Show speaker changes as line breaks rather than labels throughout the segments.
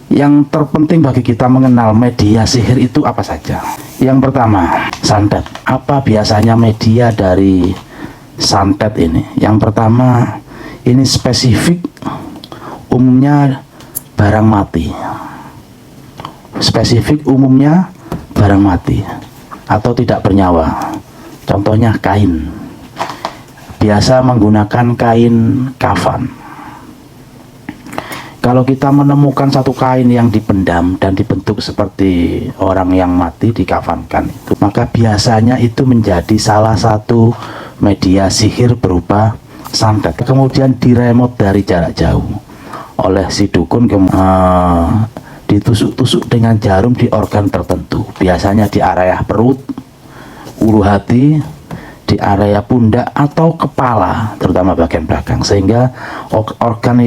Yang terpenting bagi kita mengenal media sihir itu apa saja. Yang pertama, santet. Apa biasanya media dari santet ini? Yang pertama, ini spesifik, umumnya barang mati. Spesifik umumnya barang mati atau tidak bernyawa. Contohnya kain. Biasa menggunakan kain kafan. Kalau kita menemukan satu kain yang dipendam dan dibentuk seperti orang yang mati dikafankan itu, maka biasanya itu menjadi salah satu media sihir berupa santet. Kemudian diremot dari jarak jauh oleh si dukun, ditusuk-tusuk dengan jarum di organ tertentu, biasanya di area perut, ulu hati, di area pundak atau kepala, terutama bagian belakang, sehingga organ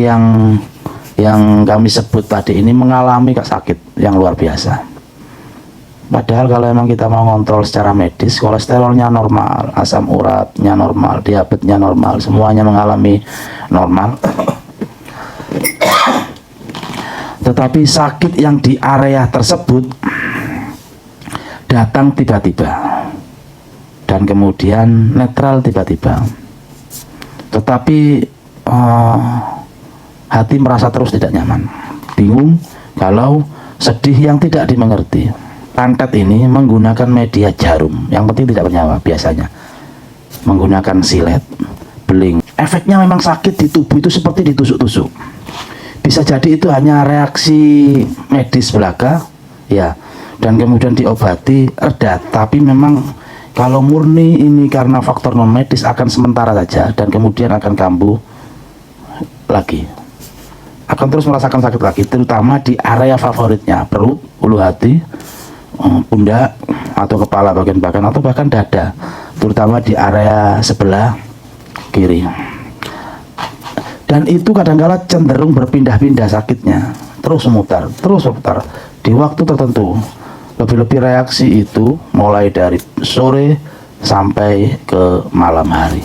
yang kami sebut tadi ini mengalami sakit yang luar biasa. Padahal kalau memang kita mau ngontrol secara medis, kolesterolnya normal, asam uratnya normal, diabetesnya normal, semuanya mengalami normal. Tetapi sakit yang di area tersebut datang tiba-tiba dan kemudian netral tiba-tiba. Tetapi hati merasa terus tidak nyaman, bingung, galau, sedih yang tidak dimengerti. Santet ini menggunakan media jarum, yang penting tidak bernyawa, biasanya menggunakan silet, beling. Efeknya memang sakit di tubuh itu seperti ditusuk-tusuk. Bisa jadi itu hanya reaksi medis belaka, ya, dan kemudian diobati reda. Tapi memang kalau murni ini karena faktor non medis akan sementara saja dan kemudian akan kambuh lagi, akan terus merasakan sakit lagi, terutama di area favoritnya, perut, ulu hati, pundak atau kepala bagian belakang atau bahkan dada, terutama di area sebelah kiri. Dan itu kadang-kala cenderung berpindah-pindah sakitnya, terus memutar di waktu tertentu. Lebih-lebih reaksi itu mulai dari sore sampai ke malam hari,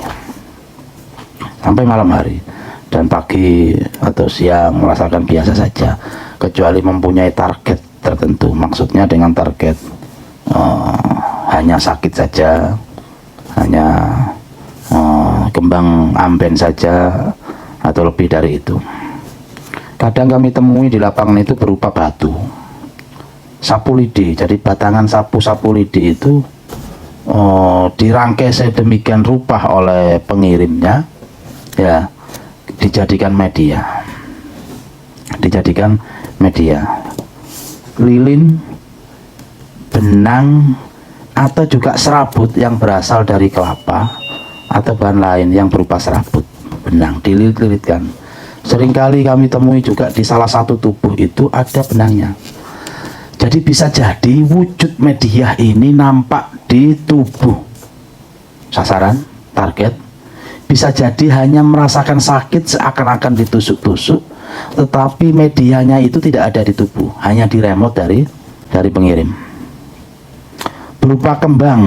dan pagi atau siang merasakan biasa saja, kecuali mempunyai target tertentu. Maksudnya dengan target hanya sakit saja, hanya kembang amben saja, atau lebih dari itu. Kadang kami temui di lapangan itu berupa batu, sapu lidi. Jadi batangan sapu lidi itu dirangkai sedemikian rupa oleh pengirimnya, ya, dijadikan media, lilin, benang, atau juga serabut yang berasal dari kelapa atau bahan lain yang berupa serabut, benang dililit-lilitkan. Seringkali kami temui juga di salah satu tubuh itu ada benangnya. Jadi bisa jadi wujud media ini nampak di tubuh sasaran, target. Bisa jadi hanya merasakan sakit seakan-akan ditusuk-tusuk, tetapi medianya itu tidak ada di tubuh, hanya diremot dari pengirim. Berupa kembang,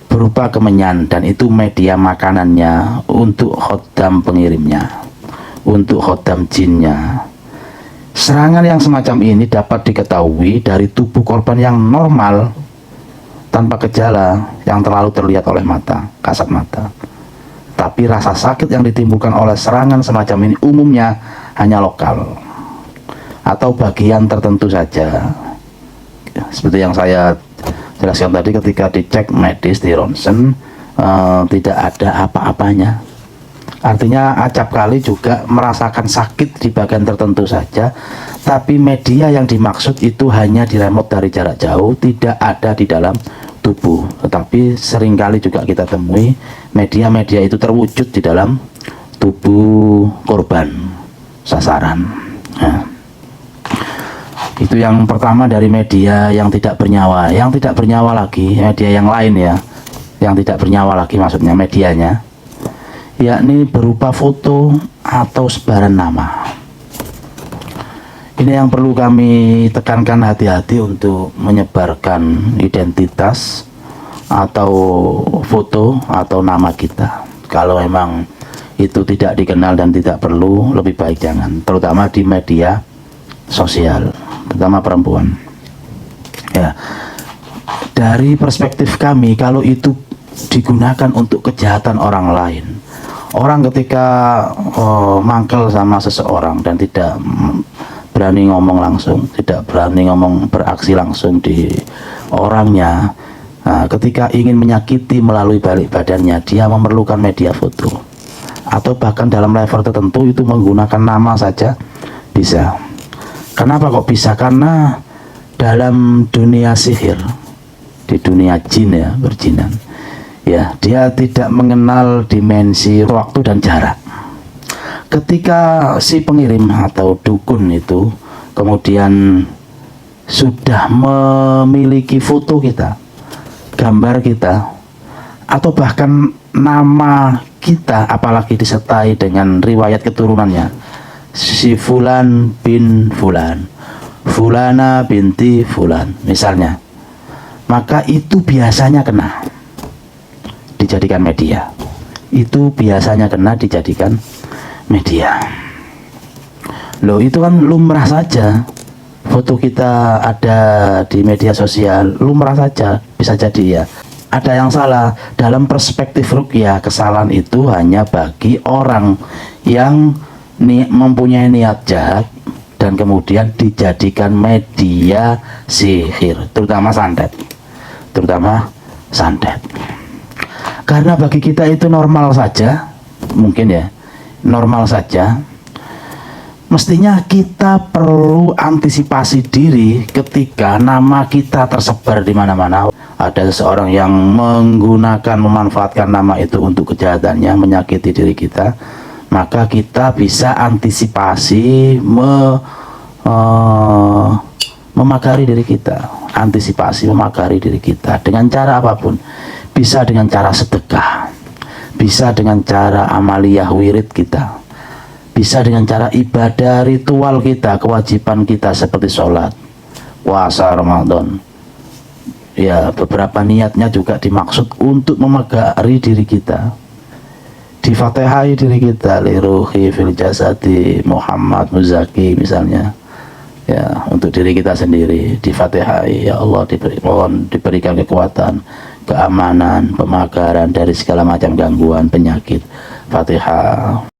berupa kemenyan, dan itu media makanannya untuk khodam pengirimnya, untuk khodam jinnya. Serangan yang semacam ini dapat diketahui dari tubuh korban yang normal, tanpa gejala yang terlalu terlihat oleh mata, kasat mata. Tapi rasa sakit yang ditimbulkan oleh serangan semacam ini umumnya hanya lokal atau bagian tertentu saja. Seperti yang saya jelaskan tadi, ketika dicek medis di ronsen, tidak ada apa-apanya. Artinya acap kali juga merasakan sakit di bagian tertentu saja, tapi media yang dimaksud itu hanya diremot dari jarak jauh, tidak ada di dalam tubuh. Tetapi seringkali juga kita temui media-media itu terwujud di dalam tubuh korban sasaran. Nah, itu yang pertama dari media yang tidak bernyawa. Yang tidak bernyawa lagi, media yang lain ya, yang tidak bernyawa lagi maksudnya medianya, yakni berupa foto atau sebaran nama. Ini yang perlu kami tekankan, hati-hati untuk menyebarkan identitas atau foto atau nama kita. Kalau memang itu tidak dikenal dan tidak perlu, lebih baik jangan, terutama di media sosial, terutama perempuan. Ya, dari perspektif kami, kalau itu digunakan untuk kejahatan orang lain, orang ketika mangkel sama seseorang dan tidak berani ngomong langsung, tidak berani ngomong beraksi langsung di orangnya, ketika ingin menyakiti melalui balik badannya, dia memerlukan media foto, atau bahkan dalam level tertentu itu menggunakan nama saja bisa. Kenapa kok bisa? Karena dalam dunia sihir, di dunia jin ya, berjinan ya, dia tidak mengenal dimensi waktu dan jarak. Ketika si pengirim atau dukun itu kemudian sudah memiliki foto kita, gambar kita, atau bahkan nama kita, apalagi disertai dengan riwayat keturunannya, si Fulan bin Fulan, Fulana binti Fulan misalnya, maka itu biasanya kena dijadikan media. Itu biasanya kena dijadikan media. Loh, itu kan lumrah saja. Foto kita ada di media sosial, lumrah saja. Bisa jadi ya. Ada yang salah. Dalam perspektif ruqyah, kesalahan itu hanya bagi orang yang mempunyai niat jahat dan kemudian dijadikan media sihir, terutama santet. Karena bagi kita itu normal saja, mungkin ya, normal saja. Mestinya kita perlu antisipasi diri ketika nama kita tersebar di mana-mana. Ada seseorang yang menggunakan, memanfaatkan nama itu untuk kejahatannya, menyakiti diri kita, maka kita bisa antisipasi memagari diri kita. Antisipasi memagari diri kita dengan cara apapun. Bisa dengan cara sedekah, bisa dengan cara amaliyah wirid kita, bisa dengan cara ibadah ritual kita, kewajiban kita seperti sholat, puasa Ramadan. Ya, beberapa niatnya juga dimaksud untuk memagari diri kita, difatihai diri kita, liruhi fil jasadi Muhammad Muzaki misalnya. Ya, untuk diri kita sendiri difatihai, ya Allah mohon diberikan kekuatan, keamanan, pemagaran dari segala macam gangguan penyakit. Fatihah.